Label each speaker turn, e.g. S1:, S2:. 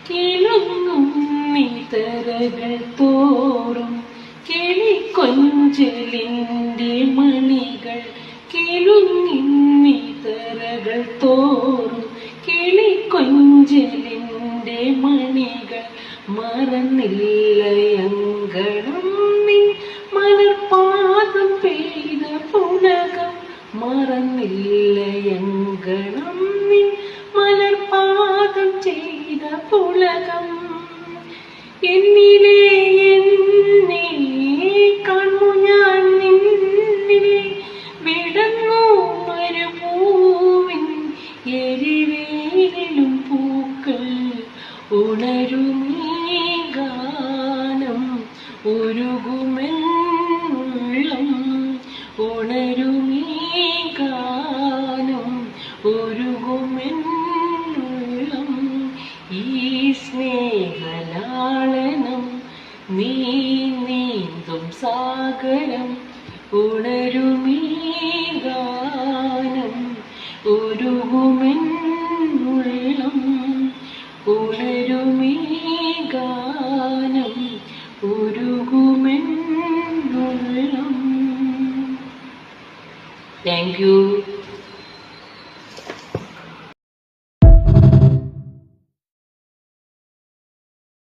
S1: കിളുങ്ങും നിതരകൾ തോറും കിളിക്കൊഞ്ചലിൻ്റെ മണികൾ കിളുങ്ങിൻ നിതരകൾ തോറും കിളിക്കൊഞ്ചലിൻ്റെ മണികൾ മറന്നില്ലയങ്കണം നിൻ മലർപ്പാദം പെയ്ത പുളകം മറന്നില്ലയങ്കണം നിൻ മലർപ്പാദം ചെയ്ത പുളകം എന്നിലെ എന്നെ കാണു ഞാൻ നിന്നിലെ വിടന്നു മരുഭൂവിൻ എരിവേലിലും പൂക്കൾ ഉണരുമീ ഗാനം ഉരുകുമെന്നുള്ളം ഉണരുമീ ഗാനം ഉരുകുമെന്നുള്ളം ഈ സ്നേഹലാളനം നീ നീന്തും സാഗരം ഉണരുമീ ഗാനം ഉരുകുമെന്നുള്ളം ഉണരുമീ ഗാനം ഉരുകുമെന്നുള്ളം. Thank you.